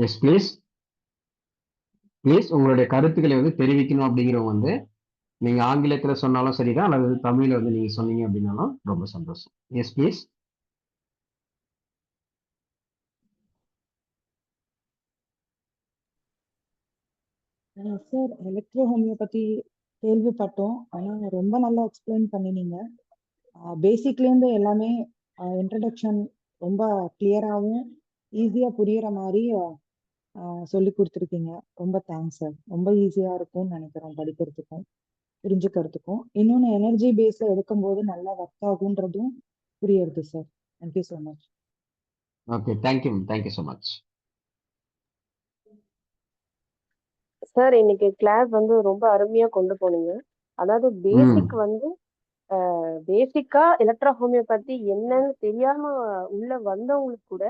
Yes please. Please உங்களுடைய கருத்துக்களை வந்து தெரிவிக்கணும் அப்படிங்கிறவங்க வந்து நீங்க ஆங்கிலத்துல சொன்னாலும் சரிதான், அல்லது தமிழ்ல வந்து நீங்க சொன்னீங்க அப்படின்னாலும் ரொம்ப சந்தோஷம். Yes please. Sir, electro homeopathy கேள்விப்பட்டோம். ஆனா ரொம்ப நல்லா எக்ஸ்பிளைன் பண்ணினீங்க. பேசிக்லேருந்து எல்லாமே இன்ட்ரடக்ஷன் ரொம்ப கிளியராகவும் ஈஸியாக புரியுற மாதிரி சொல்லி கொடுத்துருக்கீங்க. ரொம்ப தேங்க்ஸ் சார். ரொம்ப ஈஸியாக இருக்கும்னு நினைக்கிறோம் படிக்கிறதுக்கும் புரிஞ்சுக்கிறதுக்கும். இன்னொன்று, எனர்ஜி பேஸில் எடுக்கும்போது நல்லா ஒர்க் ஆகுன்றதும் புரியுறது sir. Thank you so much. Okay, thank you thank you so much. Sir, இன்னைக்கு கிளாஸ் வந்து ரொம்ப அருமையா கொண்டு போனீங்க. அதாவது பேசிக் வந்து பேசிக்கா எலக்ட்ரோ ஹோமியோபதி என்னன்னு தெரியாம உள்ள வந்தவங்களுக்கு கூட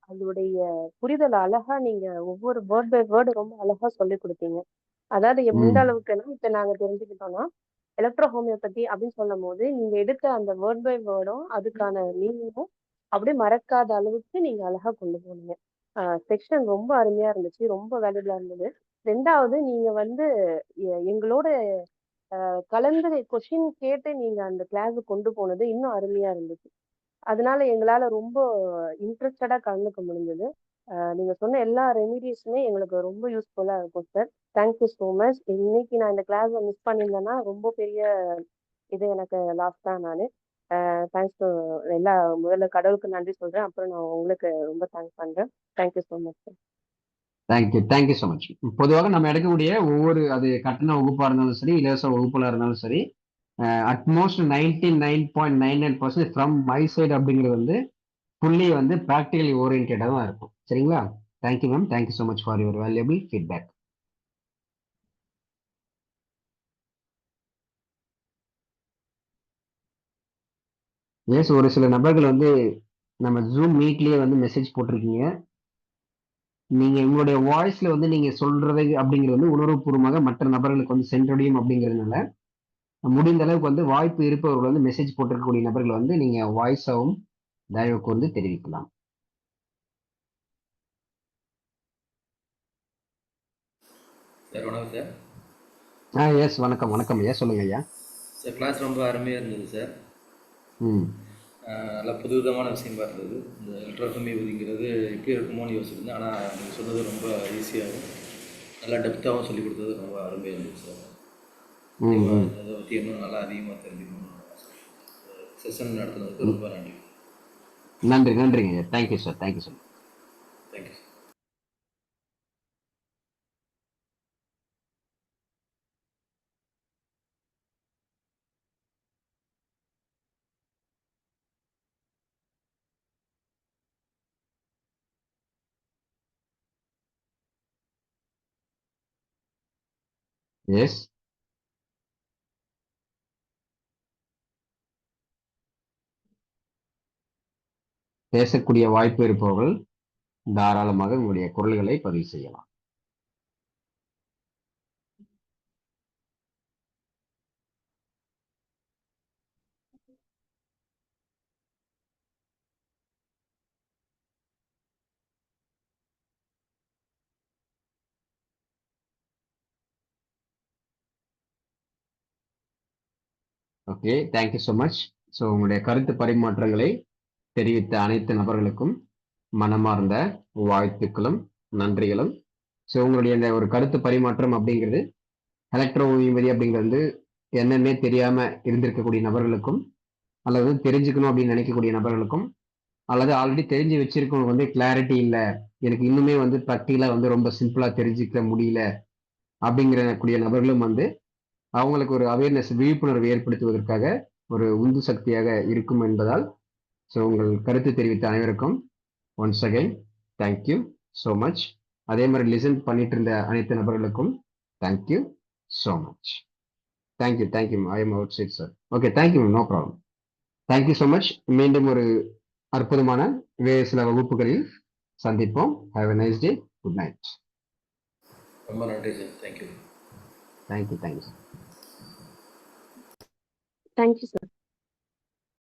அதோடைய புரிதல் அழகா நீங்க ஒவ்வொரு வேர்ட் பை வேர்டு ரொம்ப அழகா சொல்லி கொடுத்தீங்க. அதாவது எந்த அளவுக்குன்னா, இப்ப நாங்க தெரிஞ்சுக்கிட்டோம்னா எலக்ட்ரோ ஹோமியோபதி அப்படின்னு சொல்லும் போது நீங்க எடுத்த அந்த வேர்ட் பை வேர்டும் அதுக்கான மீனிங்கும் அப்படியே மறக்காத அளவுக்கு நீங்க அழகா கொண்டு போனீங்க. செக்ஷன் ரொம்ப அருமையா இருந்துச்சு, ரொம்ப வேல்யூபிளா இருந்தது. ரெண்டாவது, நீங்க வந்து எங்களோட கலந்து கொஸ்டின் கேட்டு நீங்க அந்த கிளாஸ் கொண்டு போனது இன்னும் அருமையா இருந்துச்சு. அதனால எங்களால ரொம்ப இன்ட்ரெஸ்டடா கலந்துக்க முடிஞ்சது. நீங்க சொன்ன எல்லா ரெமிடிஸுமே எங்களுக்கு ரொம்ப யூஸ்ஃபுல்லா இருக்கும் சார். Thank you so much. இன்னைக்கு நான் இந்த கிளாஸை மிஸ் பண்ணியிருந்தேன்னா ரொம்ப பெரிய இது எனக்கு லாஸ் தான். நான் தேங்க்ஸ் டு முதல்ல கடவுளுக்கு நன்றி சொல்றேன். அப்புறம் நான் உங்களுக்கு ரொம்ப தேங்க்ஸ் பண்றேன். Thank you so much sir. Thank you so much. பொதுவாக நம்ம எடுக்கக்கூடிய ஒவ்வொரு அது கட்டண வகுப்பா இருந்தாலும் சரி, இலவச வகுப்புல இருந்தாலும் சரி, அட்மோஸ்ட் 99.99% ஃப்ரம் மை சைடு அப்படிங்கிறது வந்து ஃபுல்லி வந்து ப்ராக்டிகலி ஓரியன்டாக தான் இருக்கும். சரிங்களா? Thank you ma'am. Thank you so much for your valuable feedback. Yes, ஒரு சில நபர்கள் வந்து நம்ம ஜூம் மீட்லயே வந்து மெசேஜ் போட்டிருக்கீங்க. நீங்க உங்களுடைய வாய்ஸ்ல வந்து நீங்க சொல்றது அப்படிங்கிறது வந்து உணர்வுபூர்வமாக மற்ற நபர்களுக்கு வந்து சென்றடையும் அப்படிங்கிறதுனால முடிந்த அளவுக்கு வந்து வாய்ப்பு இருப்பவர்கள் வந்து மெசேஜ் போட்டிருக்கக்கூடிய நபர்கள் வந்து நீங்க வாய்ஸாகவும் தயவுக்கு வந்து தெரிவிக்கலாம். சார் வணக்கம் சார். எஸ், வணக்கம் வணக்கம் ஐயா, சொல்லுங்க ஐயா. சார், கிளாஸ் ரொம்ப அருமையாக இருந்தது சார். நல்லா புதுவிதமான விஷயமா இருந்தது. இந்த எலக்ட்ரோ ஹோமியோபதிங்கிறது எப்படி இருக்குமோன்னு யோசிச்சிருந்தேன். ஆனால் நீங்கள் சொன்னது ரொம்ப ஈஸியாகவும் நல்லா டெப்த்தாகவும் சொல்லிக் கொடுத்தது ரொம்ப அருமையாக இருந்துச்சு சார். அதை பற்றி இன்னும் நல்லா அதிகமாக தெரிஞ்சுக்கணும். செஷன் நடத்துனதுக்கு ரொம்ப நன்றி. நன்றிங்க. Thank you sir. Thank you sir. Thank you sir. Yes, பேசக்கூடிய வாய்ப்பு இருப்பவர்கள் தாராளமாக உங்களுடைய குரல்களை பதிவு செய்யலாம். Okay, thank you so much. So உங்களுடைய கருத்து பரிமாற்றங்களை தெரிவித்த அனைத்து நபர்களுக்கும் மனமார்ந்த வாழ்த்துக்களும் நன்றிகளும். ஸோ உங்களுடைய இந்த ஒரு கருத்து பரிமாற்றம் அப்படிங்கிறது எலக்ட்ரோ ஹோமியோபதி அப்படிங்கிறது வந்து என்னன்னே தெரியாம இருந்திருக்கக்கூடிய நபர்களுக்கும், அல்லது தெரிஞ்சுக்கணும் அப்படின்னு நினைக்கக்கூடிய நபர்களுக்கும், அல்லது ஆல்ரெடி தெரிஞ்சு வச்சிருக்கவங்க வந்து கிளாரிட்டி இல்லை, எனக்கு இன்னுமே வந்து ப்ராக்டிகலா வந்து ரொம்ப சிம்பிளா தெரிஞ்சுக்க முடியல அப்படிங்கிற நபர்களும் வந்து அவங்களுக்கு ஒரு அவேர்னஸ், விழிப்புணர்வு ஏற்படுத்துவதற்காக ஒரு உந்து சக்தியாக இருக்கும் என்பதால் ஸோ உங்கள் கருத்து தெரிவித்த அனைவருக்கும் once again thank you so much. அதே மாதிரி லிசன் பண்ணிட்டு இருந்த அனைத்து நபர்களுக்கும் thank you so much. Thank you. I am outside sir. Okay, thank you ma'am, no problem. Thank you so much. மீண்டும் ஒரு அற்புதமான வேறு சில வகுப்புகளில் சந்திப்போம். Have a nice day. Good night. ரொம்ப நன்றி sir. Thank you. Thank you sir. Thank you sir.